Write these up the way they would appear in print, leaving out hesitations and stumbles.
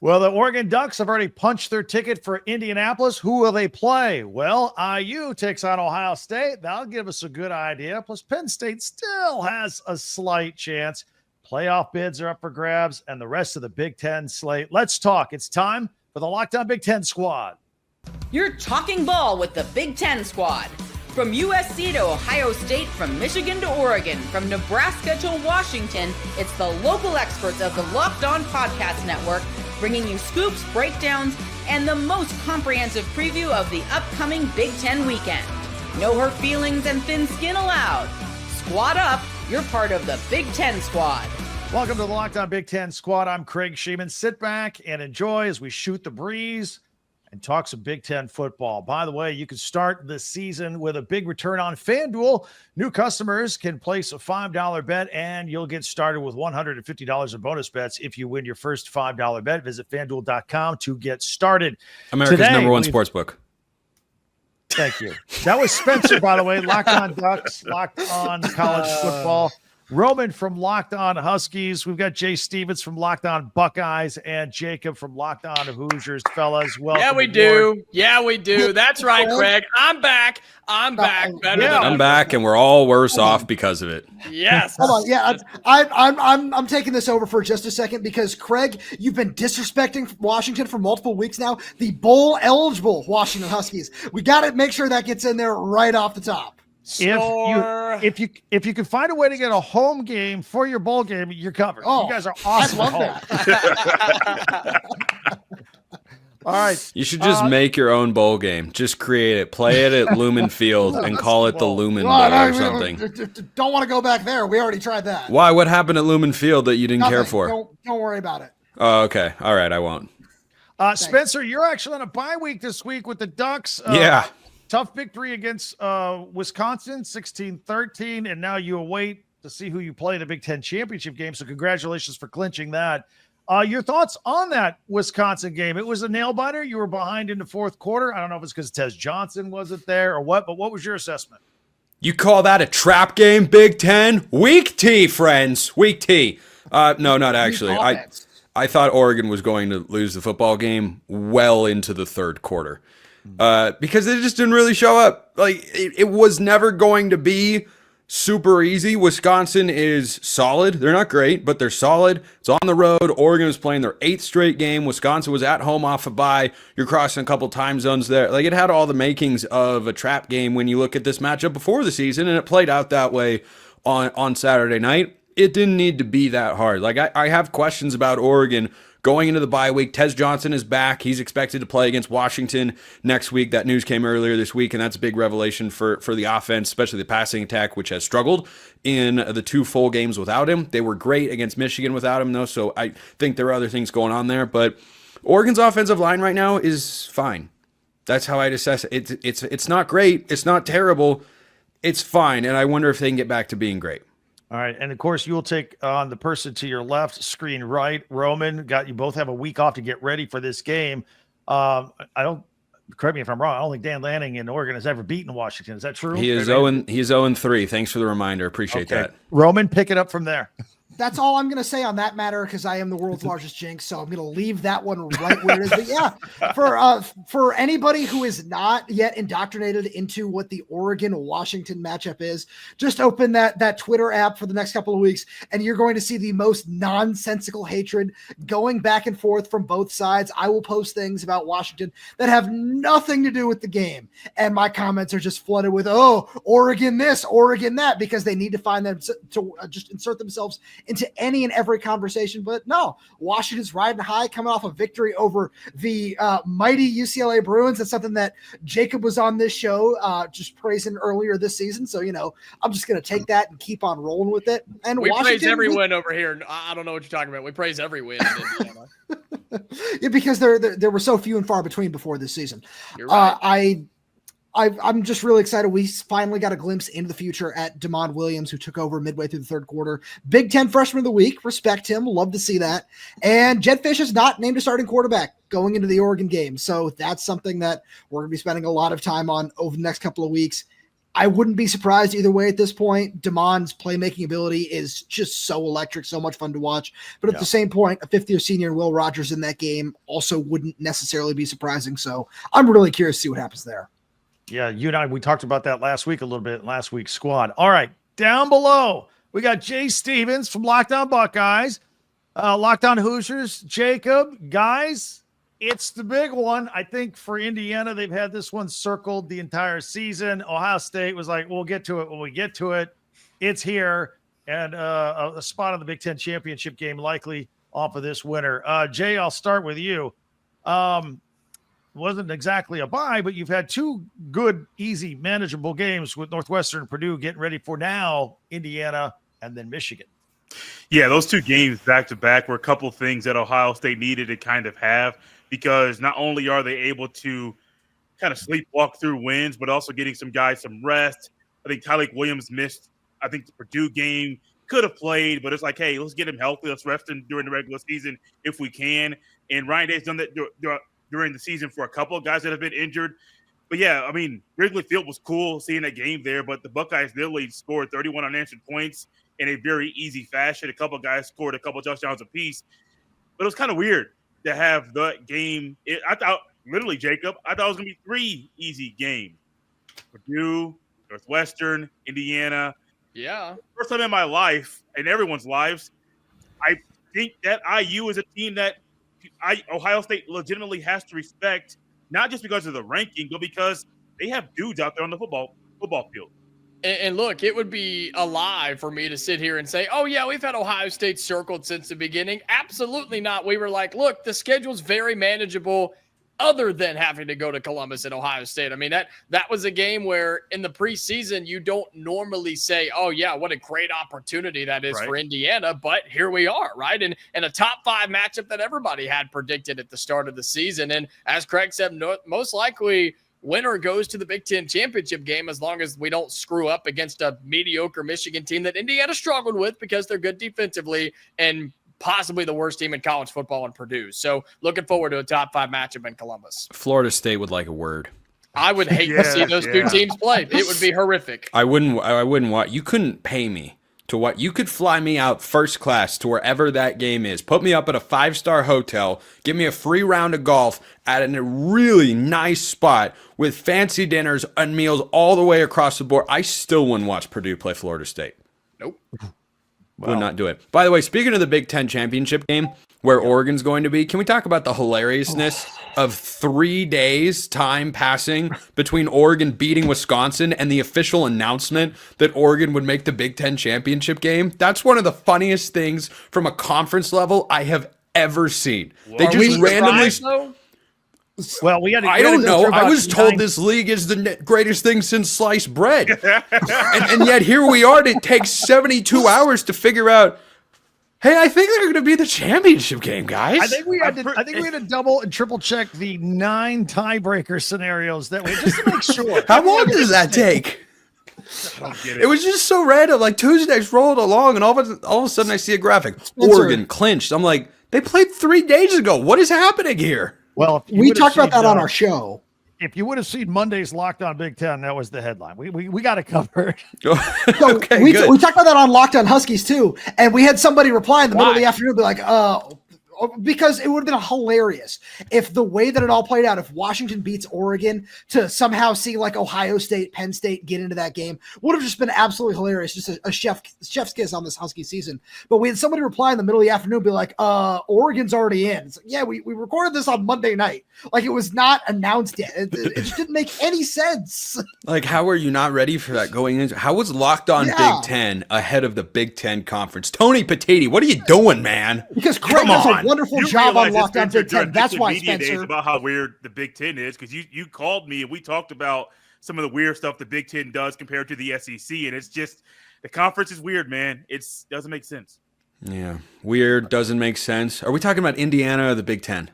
Well, the Oregon Ducks have already punched their ticket for Indianapolis. Who will they play? Well, IU takes on Ohio State. That'll give us a good idea. Plus, Penn State still has a slight chance. Playoff bids are up for grabs, and the rest of the Big Ten slate. Let's talk. It's time for the Locked On Big Ten Squad. You're talking ball with the Big Ten Squad. From USC to Ohio State, from Michigan to Oregon, from Nebraska to Washington, it's the local experts of the Locked On Podcast Network bringing you scoops, breakdowns, and the most comprehensive preview of the upcoming Big Ten weekend. No hurt feelings and thin skin allowed. Squad up, you're part of the Big Ten Squad. Welcome to the Locked On Big Ten Squad. I'm Craig Shemon. Sit back and enjoy as we shoot the breeze and talk some Big Ten football. By the way, you can start the season with a big return on FanDuel. New customers can place a $5 bet, and you'll get started with $150 in bonus bets if you win your first $5 bet. Visit FanDuel.com to get started. America's number one sportsbook. Thank you. That was Spencer, by the way. Locked On Ducks, Locked On College Football. Roman from Locked On Huskies. We've got Jay Stevens from Locked On Buckeyes and Jacob from Locked On Hoosiers. Fellas, welcome. Yeah, we do. Yeah, we do. That's right, Craig. I'm back. I'm back. I'm back, and we're all worse off because of it. Yes. Hold on. Yeah, I'm taking this over for just a second because Craig, you've been disrespecting Washington for multiple weeks now. The bowl eligible Washington Huskies. We got to make sure that gets in there right off the top. If you can find a way to get a home game for your bowl game, you're covered. Oh, you guys are awesome. I love that. All right. You should just make your own bowl game. Just create it. Play it at Lumen Field and call it the Lumen Bowl or something. Don't want to go back there. We already tried that. Why? What happened at Lumen Field that you didn't care for? Don't worry about it. Oh, okay. All right. I won't. Spencer, you're actually on a bye week this week with the Ducks. Yeah. Tough victory against Wisconsin, 16-13, and now you await to see who you play in the Big Ten championship game, so congratulations for clinching that. Your thoughts on that Wisconsin game? It was a nail-biter. You were behind in the fourth quarter. I don't know if it's because Tez Johnson wasn't there or what, but what was your assessment? You call that a trap game, Big Ten? Weak T, friends. Weak T. No, not actually. I thought Oregon was going to lose the football game well into the third quarter. Because they just didn't really show up. Like it was never going to be super easy. Wisconsin is solid. They're not great, but they're solid. It's on the road. Oregon is playing their 8th straight game. Wisconsin was at home off a bye. You're crossing a couple time zones there. Like it had all the makings of a trap game when you look at this matchup before the season, and it played out that way on Saturday night. It didn't need to be that hard. Like I have questions about Oregon going into the bye week. Tez Johnson is back. He's expected to play against Washington next week. That news came earlier this week, and that's a big revelation for the offense, especially the passing attack, which has struggled in the 2 full games without him. They were great against Michigan without him, though, so I think there are other things going on there. But Oregon's offensive line right now is fine. That's how I'd assess it. It's not great. It's not terrible. It's fine, and I wonder if they can get back to being great. All right, and of course, you'll take on the person to your left, screen right. Roman, you both have a week off to get ready for this game. Correct me if I'm wrong, I don't think Dan Lanning in Oregon has ever beaten Washington. Is that true? He is 0-3. Thanks for the reminder. Appreciate that. Roman, pick it up from there. That's all I'm going to say on that matter because I am the world's largest jinx, so I'm going to leave that one right where it is. But yeah, for anybody who is not yet indoctrinated into what the Oregon-Washington matchup is, just open that Twitter app for the next couple of weeks, and you're going to see the most nonsensical hatred going back and forth from both sides. I will post things about Washington that have nothing to do with the game, and my comments are just flooded with, oh, Oregon this, Oregon that, because they need to find them to just insert themselves into any and every conversation. But no, Washington's riding high, coming off a victory over the mighty UCLA Bruins. That's something that Jacob was on this show just praising earlier this season. So, I'm just going to take that and keep on rolling with it. And we praise every win over here. I don't know what you're talking about. We praise every win in Indiana. Yeah, because there were so few and far between before this season. You're right. I'm just really excited. We finally got a glimpse into the future at Damon Williams, who took over midway through the third quarter. Big Ten Freshman of the Week. Respect him. Love to see that. And Jed Fish is not named a starting quarterback going into the Oregon game. So that's something that we're going to be spending a lot of time on over the next couple of weeks. I wouldn't be surprised either way at this point. Damon's playmaking ability is just so electric, so much fun to watch. But at the same point, a fifth-year senior Will Rogers in that game also wouldn't necessarily be surprising. So I'm really curious to see what happens there. Yeah, you and I, we talked about that last week a little bit, last week's squad. All right, down below, we got Jay Stevens from Locked On Buckeyes, Locked On Hoosiers, Jacob. Guys, it's the big one. I think for Indiana, they've had this one circled the entire season. Ohio State was like, we'll get to it when we get to it. It's here, and a spot on the Big Ten championship game likely off of this winner. Jay, I'll start with you. Wasn't exactly a bye, but you've had two good, easy, manageable games with Northwestern and Purdue getting ready for now Indiana and then Michigan. Yeah, those two games back-to-back were a couple of things that Ohio State needed to kind of have, because not only are they able to kind of sleepwalk through wins, but also getting some guys some rest. I think Tyleik Williams missed, I think, the Purdue game. Could have played, but it's like, hey, let's get him healthy. Let's rest him during the regular season if we can. And Ryan Day's done that during the season for a couple of guys that have been injured. But, yeah, I mean, Wrigley Field was cool seeing that game there, but the Buckeyes literally scored 31 unanswered points in a very easy fashion. A couple of guys scored a couple of touchdowns apiece. But it was kind of weird to have that game. I thought, literally, Jacob, I thought it was going to be 3 easy games. Purdue, Northwestern, Indiana. Yeah. First time in my life, and everyone's lives, I think that IU is a team that Ohio State legitimately has to respect, not just because of the ranking, but because they have dudes out there on the football field. And look, it would be a lie for me to sit here and say, oh, yeah, we've had Ohio State circled since the beginning. Absolutely not. We were like, look, the schedule's very manageable other than having to go to Columbus and Ohio State. I mean, that was a game where in the preseason, you don't normally say, oh, yeah, what a great opportunity that is for Indiana. But here we are, right? And a top 5 matchup that everybody had predicted at the start of the season. And as Craig said, most likely winner goes to the Big Ten championship game, as long as we don't screw up against a mediocre Michigan team that Indiana struggled with because they're good defensively and possibly the worst team in college football in Purdue. So looking forward to a top 5 matchup in Columbus. Florida State would like a word. I would hate to see those two teams play. It would be horrific. I wouldn't want, you couldn't pay me to what, you could fly me out first class to wherever that game is, put me up at a 5-star hotel, give me a free round of golf at a really nice spot with fancy dinners and meals all the way across the board. I still wouldn't watch Purdue play Florida State. Nope. Would not do it. By the way, speaking of the Big Ten championship game where Oregon's going to be, can we talk about the hilariousness of 3 days time passing between Oregon beating Wisconsin and the official announcement that Oregon would make the Big Ten championship game? That's one of the funniest things from a conference level I have ever seen. Whoa. They just randomly... Well, I don't know. I was told this league is the greatest thing since sliced bread. and yet here we are. It takes 72 hours to figure out, hey, I think they're going to be the championship game, guys. I think we had to double and triple check the 9 tiebreaker scenarios that we just to make sure. How long does that take? It was just so random. Like Tuesdays rolled along, and all of a sudden I see a graphic. Oregon clinched. I'm like, they played 3 days ago. What is happening here? Well, we talked about that on our show. If you would have seen Monday's Locked On Big Ten, that was the headline. We got it covered. Okay, we good. talked about that on Locked On Huskies too, and we had somebody reply in the middle of the afternoon, be like, because it would have been hilarious if the way that it all played out, if Washington beats Oregon, to somehow see like Ohio State, Penn State get into that game, would have just been absolutely hilarious. Just a chef's kiss on this Husky season. But we had somebody reply in the middle of the afternoon, be like, Oregon's already in. It's like, yeah, we recorded this on Monday night. Like, it was not announced yet. It just didn't make any sense. Like, how are you not ready for that going in? How was Locked On Big Ten ahead of the Big Ten Conference? Tony Patiti, what are you doing, man? Because Craig does a wonderful job on Locked On Big Ten. That's why, Spencer. About how weird the Big Ten is, because you called me and we talked about some of the weird stuff the Big Ten does compared to the SEC, and it's just the conference is weird, man. It doesn't make sense. Yeah, weird, doesn't make sense. Are we talking about Indiana or the Big Ten?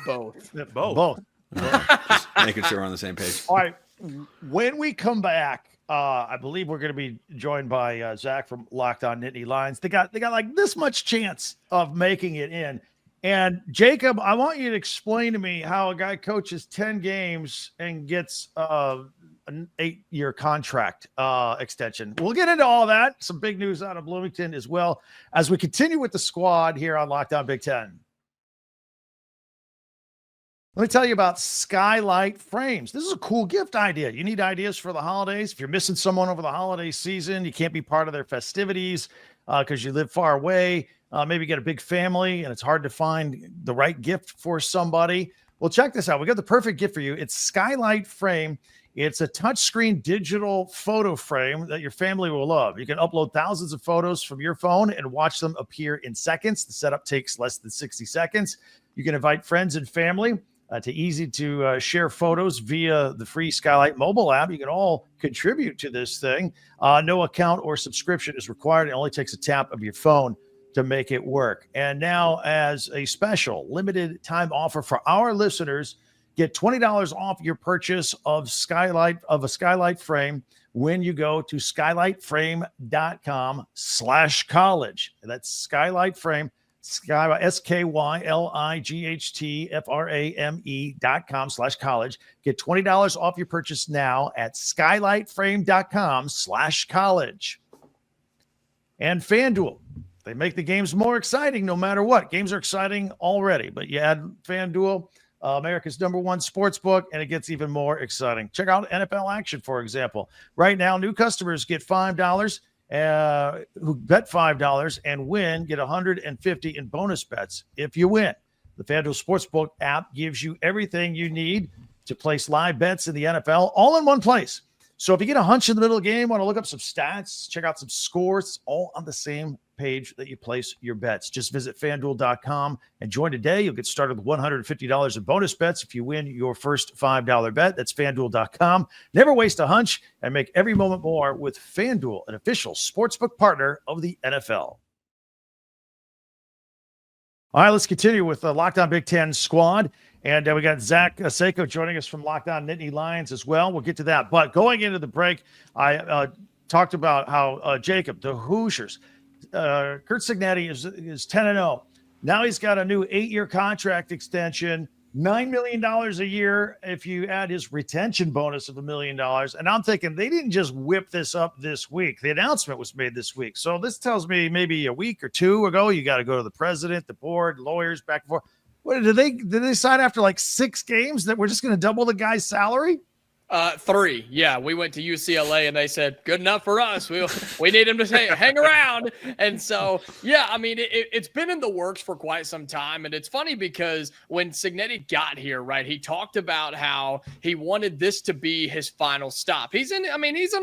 Both. Both. Just making sure we're on the same page. All right. When we come back, I believe we're going to be joined by Zach from Locked On Nittany Lions. They got like this much chance of making it in. And Jacob, I want you to explain to me how a guy coaches 10 games and gets an 8-year contract extension. We'll get into all that. Some big news out of Bloomington as well as we continue with the squad here on Locked On Big Ten. Let me tell you about Skylight Frames. This is a cool gift idea. You need ideas for the holidays. If you're missing someone over the holiday season, you can't be part of their festivities because you live far away. Maybe you get a big family and it's hard to find the right gift for somebody. Well, check this out. We got the perfect gift for you. It's Skylight Frame. It's a touchscreen digital photo frame that your family will love. You can upload thousands of photos from your phone and watch them appear in seconds. The setup takes less than 60 seconds. You can invite friends and family to share photos via the free Skylight mobile app. You can all contribute to this thing. No account or subscription is required. It only takes a tap of your phone to make it work. And now, as a special limited time offer for our listeners, get $20 off your purchase of a Skylight frame when you go to skylightframe.com/college. That's Skylight Frame. SkylightFrame.com/college. Get $20 off your purchase now at skylightframe.com/college. And FanDuel, they make the games more exciting no matter what. Games are exciting already, but you add FanDuel, America's #1 sports book, and it gets even more exciting. Check out NFL action, for example. Right now, new customers get $5 who bet $5 and win, get $150 in bonus bets if you win. The FanDuel Sportsbook app gives you everything you need to place live bets in the NFL all in one place. So if you get a hunch in the middle of the game, want to look up some stats, check out some scores, all on the same page that you place your bets. Just visit FanDuel.com and join today. You'll get started with $150 in bonus bets if you win your first $5 bet. That's FanDuel.com. Never waste a hunch and make every moment more with FanDuel, an official sportsbook partner of the NFL. All right, let's continue with the Locked On Big Ten squad. And we got Zach Seiko joining us from Locked On Nittany Lions as well. We'll get to that. But going into the break, I talked about how Jacob, the Hoosiers, Curt Cignetti is 10-0. Now he's got a new 8-year contract extension, $9 million a year if you add his retention bonus of $1 million. And I'm thinking they didn't just whip this up this week. The announcement was made this week. So this tells me maybe a week or two ago, you got to go to the president, the board, lawyers, back and forth. What did they decide after like 6 games that we're just going to double the guy's salary? 3. Yeah, we went to UCLA and they said, good enough for us. We need him to hang around. And so, yeah, I mean, it's been in the works for quite some time. And it's funny because when Cignetti got here, right, he talked about how he wanted this to be his final stop. He's an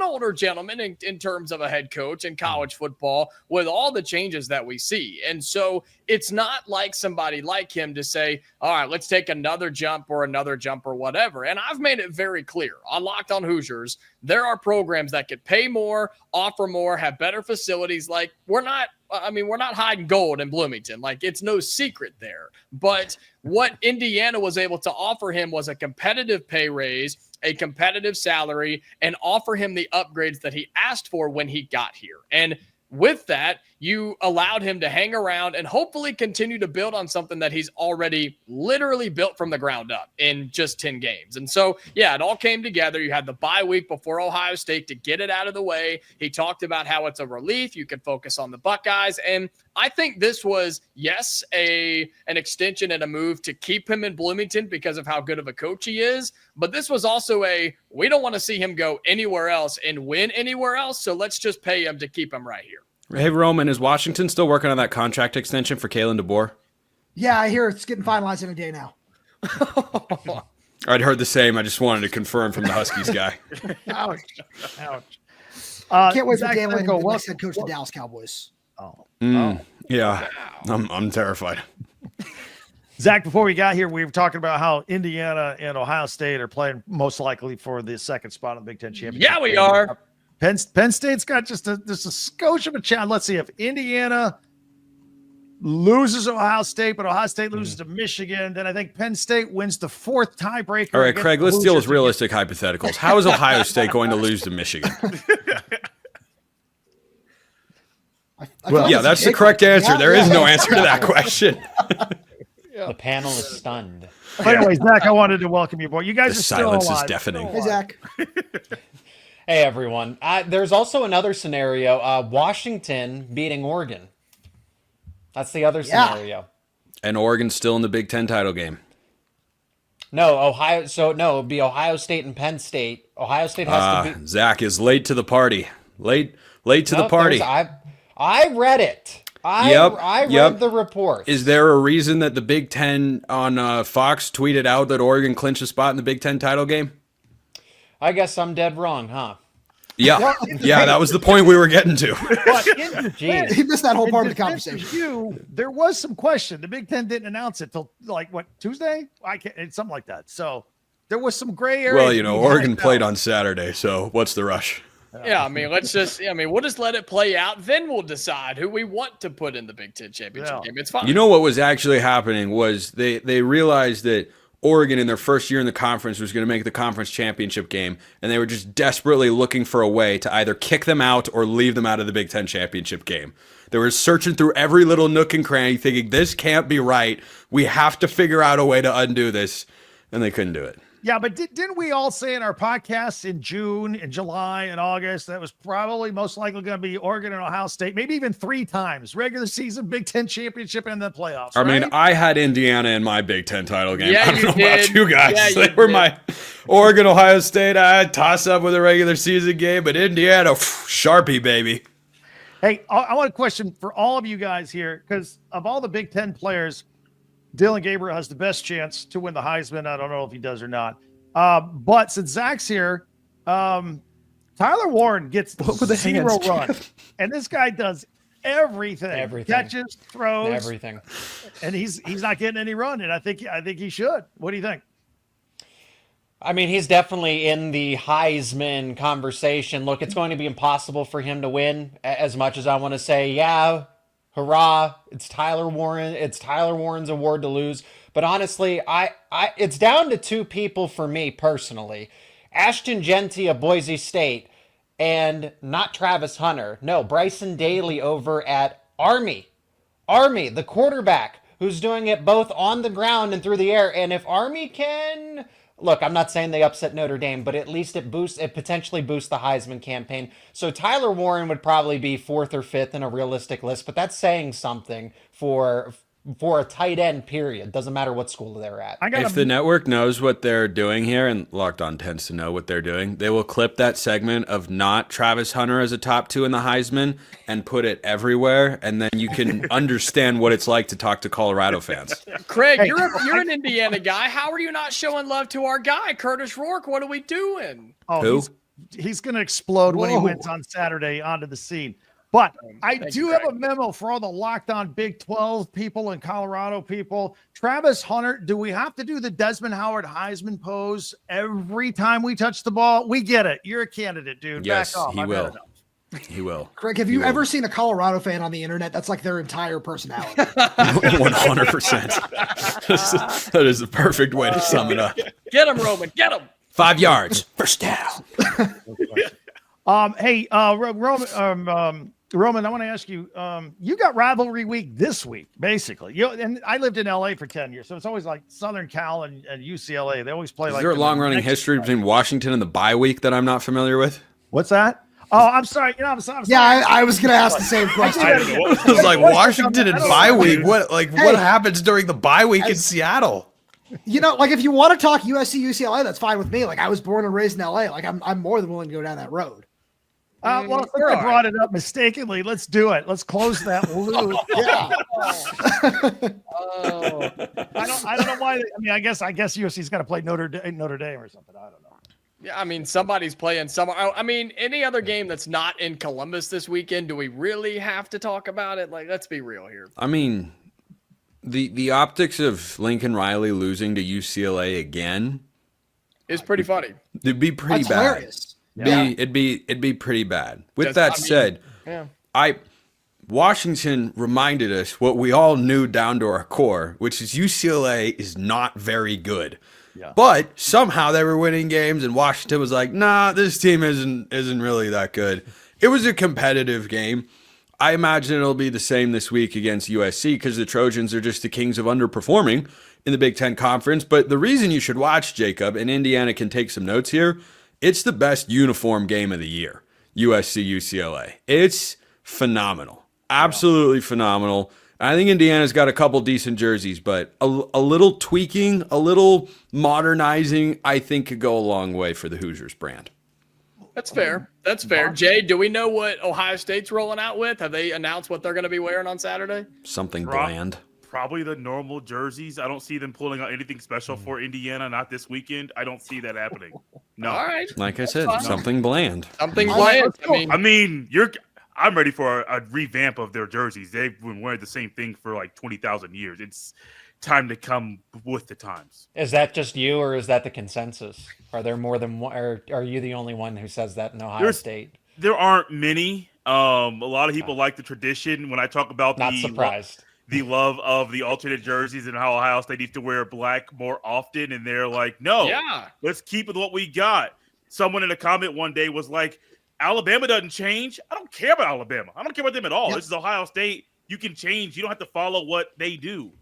older gentleman in terms of a head coach in college football with all the changes that we see. And so it's not like somebody like him to say, all right, let's take another jump or whatever. And I've made it very clear on Locked On Hoosiers, there are programs that could pay more, offer more, have better facilities. Like we're not hiding gold in Bloomington. Like it's no secret there. But what Indiana was able to offer him was a competitive pay raise, a competitive salary, and offer him the upgrades that he asked for when he got here. And with that, you allowed him to hang around and hopefully continue to build on something that he's already literally built from the ground up in just 10 games. And so, yeah, it all came together. You had the bye week before Ohio State to get it out of the way. He talked about how it's a relief. You can focus on the Buckeyes. And I think this was, yes, an extension and a move to keep him in Bloomington because of how good of a coach he is. But this was also we don't want to see him go anywhere else and win anywhere else. So let's just pay him to keep him right here. Hey, Roman, is Washington still working on that contract extension for Kalen DeBoer? Yeah, I hear it's getting finalized any day now. I'd heard the same. I just wanted to confirm from the Huskies guy. Ouch. Can't wait for Dan Lanning to be next head coach of the Dallas Cowboys. Yeah, I'm terrified. Zach, before we got here, we were talking about how Indiana and Ohio State are playing most likely for the second spot in the Big Ten championship. Yeah, we are. Penn State's got just a skosh of a chance. Let's see if Indiana loses Ohio State, but Ohio State loses to Michigan. Then I think Penn State wins the 4th tiebreaker. All right, Craig, let's deal with realistic hypotheticals. How is Ohio State going to lose to Michigan? Well, yeah, that's the correct answer. There is no answer to that question. The panel is stunned. But anyway, Zach, I wanted to welcome you, boy. You guys The are still silence alive. is deafening. Hey, Zach. Hey, everyone. There's also another scenario. Washington beating Oregon. That's the other scenario. And Oregon's still in the Big Ten title game. No, Ohio. So, no, it would be Ohio State and Penn State. Ohio State has to be. Zach is late to the party. Late to the party. I read it. I read the report. Is there a reason that the Big Ten on Fox tweeted out that Oregon clinched a spot in the Big Ten title game? I guess I'm dead wrong, huh? Yeah, yeah, that was the point we were getting to. But in defense, He missed that whole part of the defense conversation. there was some question. The Big Ten didn't announce it till Tuesday? It's something like that. So there was some gray area. Well, Oregon played on Saturday, so what's the rush? Yeah, I mean, we'll just let it play out. Then we'll decide who we want to put in the Big Ten championship game. It's fine. You know what was actually happening was they realized that Oregon in their first year in the conference was going to make the conference championship game, and they were just desperately looking for a way to either kick them out or leave them out of the Big Ten championship game. They were searching through every little nook and cranny thinking, this can't be right. We have to figure out a way to undo this, and they couldn't do it. Yeah, but didn't we all say in our podcasts in June, in July, and August that was probably most likely going to be Oregon and Ohio State, maybe even 3 times, regular season, Big Ten championship, and the playoffs, I mean, right? I had Indiana in my Big Ten title game. Yeah, I don't know you about did. you guys. Yeah, They were did. my Oregon, Ohio State. I had toss up with a regular season game, but Indiana, Sharpie, baby. Hey, I want a question for all of you guys here, because of all the Big Ten players, Dylan Gabriel has the best chance to win the Heisman. I don't know if he does or not. But since Zach's here, Tyler Warren gets 0 run, and this guy does everything. Catches, throws, everything, and he's not getting any run. And I think he should. What do you think? I mean, he's definitely in the Heisman conversation. Look, it's going to be impossible for him to win. As much as I want to say, yeah, hurrah, it's Tyler Warren. It's Tyler Warren's award to lose. But honestly, it's down to 2 people for me personally. Ashton Genty of Boise State and not Travis Hunter. No, Bryson Daly over at Army. Army, the quarterback, who's doing it both on the ground and through the air. And if Army can... Look, I'm not saying they upset Notre Dame, but at least it potentially boosts the Heisman campaign. So Tyler Warren would probably be 4th or 5th in a realistic list, but that's saying something for a tight end, period. Doesn't matter what school they're at. If the network knows what they're doing here, and Locked On tends to know what they're doing, they will clip that segment of not Travis Hunter as a top 2 in the Heisman and put it everywhere, and then you can understand what it's like to talk to Colorado fans. Craig, you're an Indiana guy. How are you not showing love to our guy, Curtis Rourke? What are we doing? Oh, Who? He's going to explode when he wins on Saturday onto the scene. But I do have a memo for all the Locked On Big 12 people and Colorado people. Travis Hunter, do we have to do the Desmond Howard Heisman pose every time we touch the ball? We get it. You're a candidate, dude. Yes, back off. he will. He will. Craig, have you ever seen a Colorado fan on the internet? That's like their entire personality. 100%. That is the perfect way to sum it up. Get him, Roman. Get him. 5 yards. First down. Hey, Roman, I want to ask you, you got rivalry week this week, basically. And I lived in LA for 10 years, so it's always like Southern Cal and UCLA. They always play Is like. there a long-running history between Washington and the bye week that I'm not familiar with? What's that? Oh, I'm sorry. I'm sorry. Yeah, I was going to ask the same question. I was like, Washington and bye week. What happens during the bye week in Seattle? Like if you want to talk USC, UCLA, that's fine with me. Like I was born and raised in LA. Like I'm more than willing to go down that road. Well, since I brought it up mistakenly, let's do it. Let's close that loop. Yeah. I don't know why. I guess USC's got to play Notre Dame or something. I don't know. Yeah, I mean, somebody's playing somewhere. I mean, any other game that's not in Columbus this weekend, do we really have to talk about it? Like, let's be real here. I mean, the optics of Lincoln Riley losing to UCLA again is pretty funny. It'd be pretty bad. Hilarious. It'd be pretty bad. With that said, Washington reminded us what we all knew down to our core, which is UCLA is not very good. Yeah. But somehow they were winning games, and Washington was like, "Nah, this team isn't really that good." It was a competitive game. I imagine it'll be the same this week against USC because the Trojans are just the kings of underperforming in the Big Ten Conference. But the reason you should watch, Jacob, and Indiana can take some notes here, it's the best uniform game of the year, USC UCLA. It's phenomenal. Absolutely phenomenal. I think Indiana's got a couple decent jerseys, but a little tweaking, a little modernizing, I think could go a long way for the Hoosiers brand. That's fair. That's fair. Jay, do we know what Ohio State's rolling out with? Have they announced what they're going to be wearing on Saturday? Something bland. Probably the normal jerseys. I don't see them pulling out anything special for Indiana, not this weekend. I don't see that happening. No. All right. Like I said, something bland. Something bland. I'm ready for a revamp of their jerseys. They've been wearing the same thing for like 20,000 years. It's time to come with the times. Is that just you, or is that the consensus? Are there more than one, or are you the only one who says that in Ohio State? There aren't many. A lot of people like the tradition. When I talk about Not surprised. The love of the alternate jerseys and how Ohio State needs to wear black more often, and they're like, no, let's keep with what we got. Someone in a comment one day was like, Alabama doesn't change. I don't care about Alabama. I don't care about them at all. Yep. This is Ohio State. You can change. You don't have to follow what they do.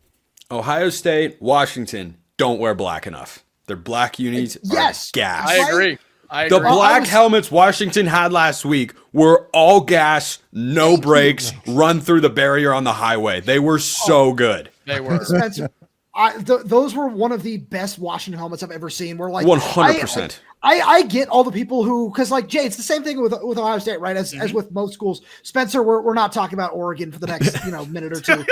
Ohio State, Washington don't wear black enough. Their black unis are gas. I agree. The black helmets Washington had last week were all gas, no brakes, run through the barrier on the highway. They were so good. They were. Spencer, those were one of the best Washington helmets I've ever seen. We're like 100%. I get all the people who, because like Jay, it's the same thing with Ohio State, right? As with most schools. Spencer, we're not talking about Oregon for the next minute or two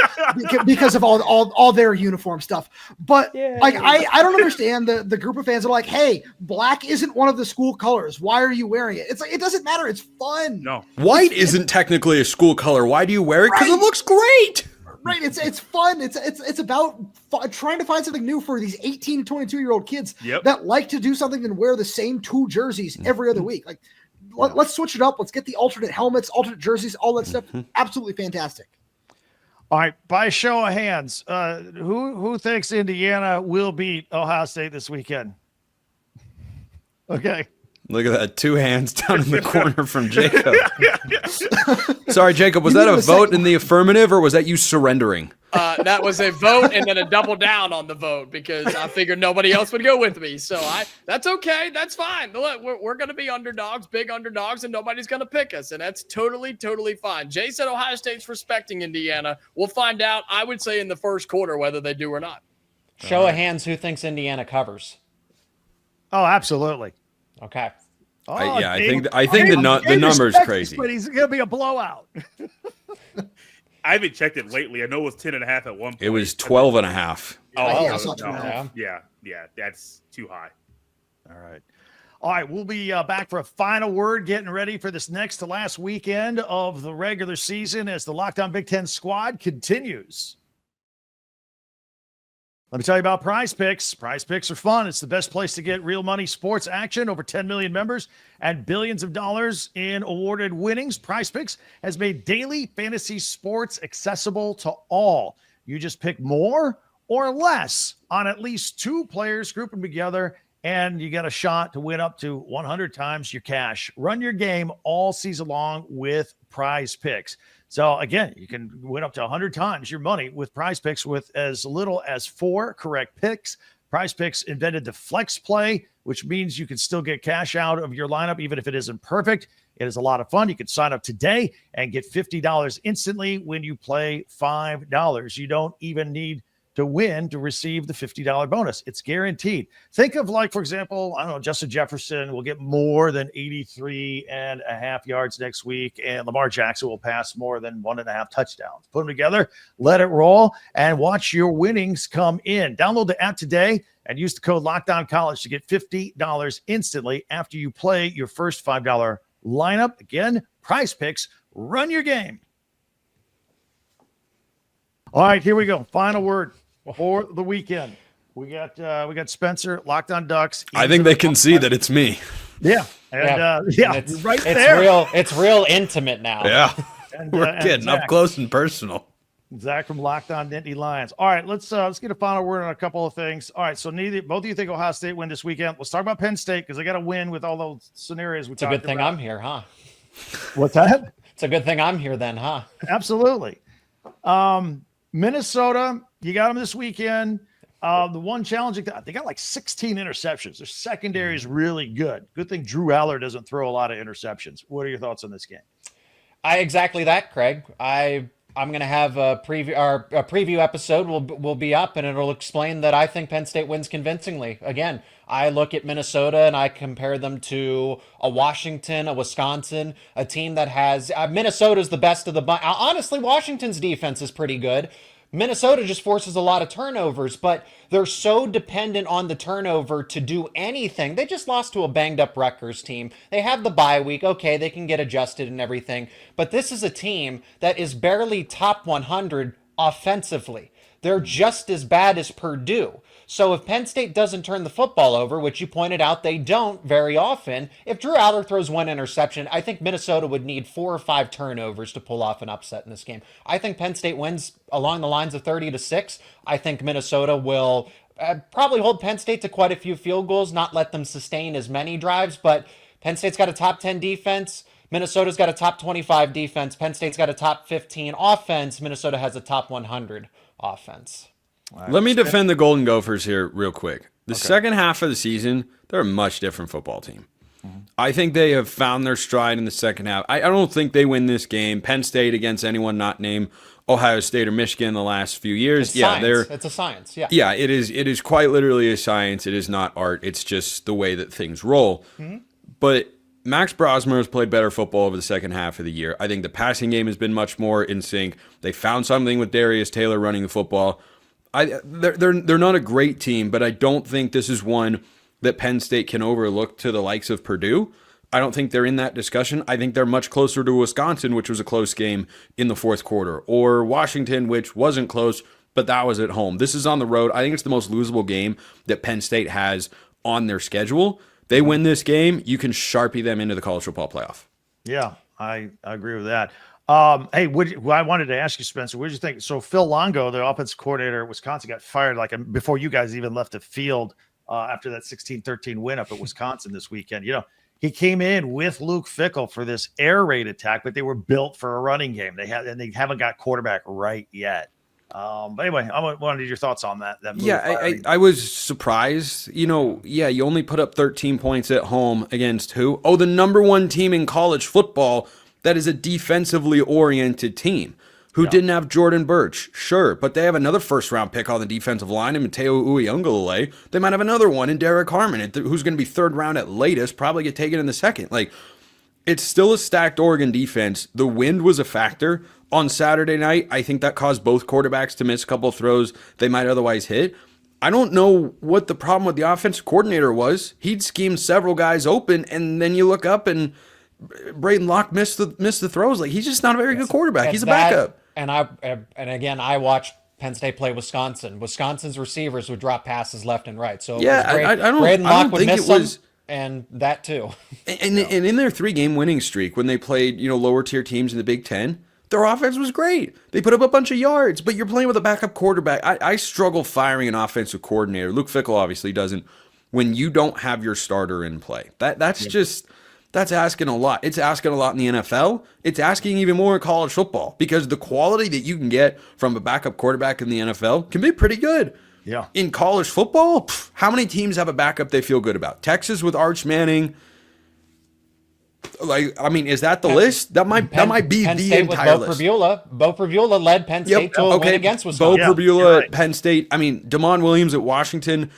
because of all their uniform stuff. But like I don't understand the group of fans that are like, hey, black isn't one of the school colors. Why are you wearing it? It's like it doesn't matter. It's fun. No, white isn't technically a school color. Why do you wear it? Because it looks great. Right, it's fun. It's about trying to find something new for these 18 to 22-year-old kids that like to do something and wear the same two jerseys every other week. Like, let's switch it up. Let's get the alternate helmets, alternate jerseys, all that stuff. Absolutely fantastic. All right, by show of hands, who thinks Indiana will beat Ohio State this weekend? Okay. Look at that. 2 hands down in the corner from Jacob. Sorry, Jacob. Was that a vote in the affirmative, or was that you surrendering? That was a vote and then a double down on the vote because I figured nobody else would go with me. So that's okay. That's fine. Look, we're going to be underdogs, big underdogs, and nobody's going to pick us. And that's totally, totally fine. Jay said Ohio State's respecting Indiana. We'll find out, I would say, in the first quarter whether they do or not. Show of hands, who thinks Indiana covers? Oh, absolutely. Okay. I think the number's crazy. But he's going to be a blowout. I haven't checked it lately. I know it was 10.5 at one point. It was 12.5. Yeah, that's too high. All right, we'll be back for a final word, getting ready for this next to last weekend of the regular season as the Locked On Big Ten squad continues. Let me tell you about Prize Picks. Prize Picks are fun. It's the best place to get real money sports action. Over 10 million members and billions of dollars in awarded winnings. Prize Picks has made daily fantasy sports accessible to all. You just pick more or less on at least 2 players, group them together, and you get a shot to win up to 100 times your cash. Run your game all season long with Prize Picks. So again, you can win up to 100 times your money with Prize Picks with as little as 4 correct picks. Prize Picks invented the flex play, which means you can still get cash out of your lineup even if it isn't perfect. It is a lot of fun. You can sign up today and get $50 instantly when you play $5. You don't even need to win to receive the $50 bonus. It's guaranteed. Think of, like, for example, I don't know, Justin Jefferson will get more than 83.5 yards next week, and Lamar Jackson will pass more than 1.5 touchdowns. Put them together, let it roll, and watch your winnings come in. Download the app today and use the code LOCKDOWNCollege to get $50 instantly after you play your first $5 lineup. Again, Prize Picks, run your game. All right, here we go. Final word for the weekend. We got Spencer, Locked On Ducks. I think they can see that it's me. Yeah. And it's right there. It's real intimate now. Yeah. And, we're getting up close and personal. Zach from Locked On Nittany Lions. All right, let's get a final word on a couple of things. All right, so both of you think Ohio State win this weekend. Let's talk about Penn State because they got to win with all those scenarios we talked about. It's a good thing I'm here, huh? What's that? It's a good thing I'm here then, huh? Absolutely. Minnesota, you got them this weekend. The one challenging thing, they got like 16 interceptions. Their secondary is really good. Good thing Drew Aller doesn't throw a lot of interceptions. What are your thoughts on this game? Exactly that, Craig. I'm going to have a preview episode will be up, and it'll explain that I think Penn State wins convincingly. Again, I look at Minnesota and I compare them to a Washington, a Wisconsin, a team that has Minnesota's the best of the bunch. Honestly, Washington's defense is pretty good. Minnesota just forces a lot of turnovers, but they're so dependent on the turnover to do anything. They just lost to a banged-up Rutgers team. They have the bye week. Okay, they can get adjusted and everything. But this is a team that is barely top 100 offensively. They're just as bad as Purdue. So if Penn State doesn't turn the football over, which you pointed out they don't very often, if Drew Aller throws one interception, I think Minnesota would need 4 or 5 turnovers to pull off an upset in this game. I think Penn State wins along the lines of 30-6. I think Minnesota will probably hold Penn State to quite a few field goals, not let them sustain as many drives, but Penn State's got a top 10 defense. Minnesota's got a top 25 defense. Penn State's got a top 15 offense. Minnesota has a top 100 offense. Let me defend the Golden Gophers here real quick. The second half of the season, they're a much different football team. I think they have found their stride in the second half. I don't think they win this game. Penn State against anyone not named Ohio State or Michigan in the last few years. It's a science. Yeah. Yeah, it is. It is quite literally a science. It is not art. It's just the way that things roll. But Max Brosmer has played better football over the second half of the year. I think the passing game has been much more in sync. They found something with Darius Taylor running the football. They're not a great team, but I don't think this is one that Penn State can overlook to the likes of Purdue. I don't think they're in that discussion. I think they're much closer to Wisconsin, which was a close game in the fourth quarter, or Washington, which wasn't close, but that was at home. This is on the road. I think it's the most losable game that Penn State has on their schedule. They win this game, you can Sharpie them into the college football playoff. Yeah, I agree with that. Hey, I wanted to ask you, Spencer, what did you think? So Phil Longo, the offensive coordinator at Wisconsin, got fired before you guys even left the field after that 16-13 win up at Wisconsin this weekend. You know, he came in with Luke Fickell for this air raid attack, but they were built for a running game. They haven't got quarterback right yet. But anyway, I wanted your thoughts on that move. Yeah, I was surprised. You know, you only put up 13 points at home against who? Oh, the number one team in college football that is a defensively oriented team who didn't have Jordan Birch. Sure, but they have another first-round pick on the defensive line in Mateo Uyunglele. They might have another one in Derek Harmon, who's going to be third round at latest, probably get taken in the second. Like, it's still a stacked Oregon defense. The wind was a factor on Saturday night. I think that caused both quarterbacks to miss a couple of throws they might otherwise hit. I don't know what the problem with the offensive coordinator was. He'd schemed several guys open, and then you look up and Braden Locke missed the throws. Like, he's just not a very good quarterback. He's a backup. And again, I watched Penn State play Wisconsin. Wisconsin's receivers would drop passes left and right. So Braden Locke would miss them, and that too. And in their 3-game winning streak, when they played lower tier teams in the Big Ten, their offense was great. They put up a bunch of yards, but you're playing with a backup quarterback. I struggle firing an offensive coordinator. Luke Fickell obviously doesn't when you don't have your starter in play. That's asking a lot. It's asking a lot in the NFL. It's asking even more in college football because the quality that you can get from a backup quarterback in the NFL can be pretty good. Yeah. In college football, how many teams have a backup they feel good about? Texas with Arch Manning. Is that the list? That might be Penn the State entire with list. Bo Prabula led Penn State to a win against Wisconsin. Bo Prabula, Penn State. Damon Williams at Washington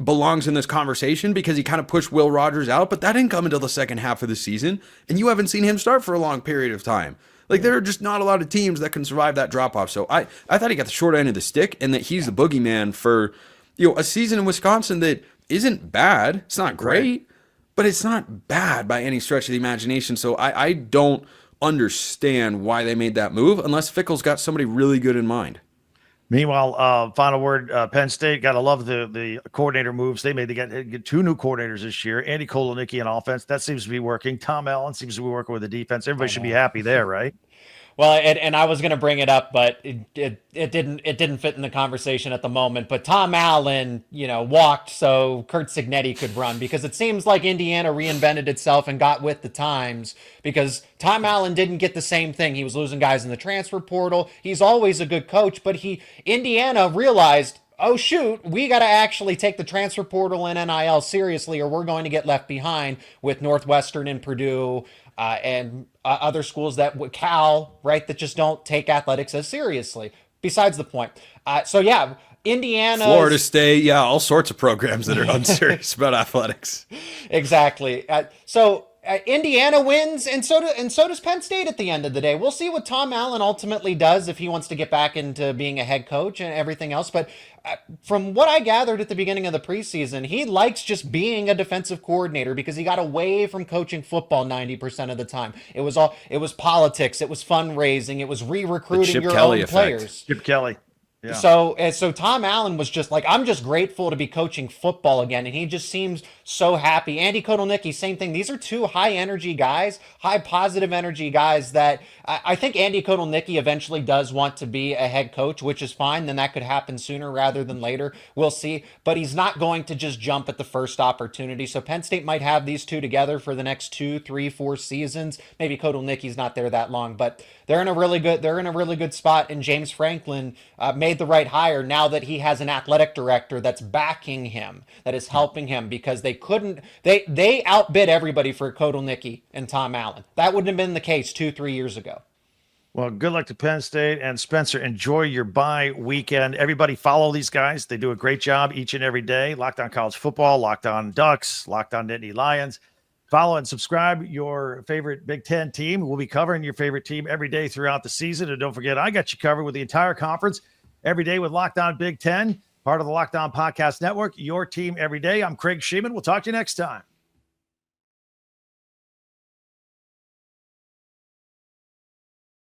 belongs in this conversation because he kind of pushed Will Rogers out, but that didn't come until the second half of the season, and you haven't seen him start for a long period of time. There are just not a lot of teams that can survive that drop-off. So I thought he got the short end of the stick, and that he's the boogeyman for a season in Wisconsin that isn't bad. It's not great, but it's not bad by any stretch of the imagination. So I don't understand why they made that move unless Fickell's got somebody really good in mind. Meanwhile, final word, Penn State, got to love the coordinator moves they made. They get 2 new coordinators this year. Andy Kolonicki on offense. That seems to be working. Tom Allen seems to be working with the defense. Everybody should be happy there, right? Well, and I was going to bring it up, but it didn't fit in the conversation at the moment. But Tom Allen, walked so Kurt Cignetti could run, because it seems like Indiana reinvented itself and got with the times, because Tom Allen didn't get the same thing. He was losing guys in the transfer portal. He's always a good coach, but Indiana realized, oh shoot, we got to actually take the transfer portal and NIL seriously, or we're going to get left behind with Northwestern and Purdue and other schools Cal, right, that just don't take athletics as seriously. Besides the point. Indiana, Florida State, all sorts of programs that are unserious about athletics. Exactly. Indiana wins, and so does Penn State at the end of the day. We'll see what Tom Allen ultimately does if he wants to get back into being a head coach and everything else. But from what I gathered at the beginning of the preseason, he likes just being a defensive coordinator, because he got away from coaching football 90% of the time. It was politics, it was fundraising, it was re-recruiting your own players. Chip Kelly. Yeah. So Tom Allen was just like, I'm just grateful to be coaching football again, and he just seems so happy. Andy Kotelnicki, same thing. These are two high energy guys, high positive energy guys that I think Andy Kotelnicki eventually does want to be a head coach, which is fine. Then that could happen sooner rather than later. We'll see. But he's not going to just jump at the first opportunity. So Penn State might have these two together for the next 2, 3, 4 seasons. Maybe Kotelnicki's not there that long, but they're in a really good spot. And James Franklin made the right hire now that he has an athletic director that's backing him, that is helping him, because they outbid everybody for Kotelnicki and Tom Allen. That wouldn't have been the case 2-3 years ago. Well, good luck to Penn State. And Spencer, enjoy your bye weekend. Everybody follow these guys. They do a great job each and every day. Locked On College Football, Locked On Ducks, Locked On Nittany Lions. Follow and subscribe your favorite Big Ten team. We'll be covering your favorite team every day throughout the season. And don't forget, I got you covered with the entire conference every day with Locked On Big Ten, part of the Locked On Podcast Network, your team every day. I'm Craig Shemon. We'll talk to you next time.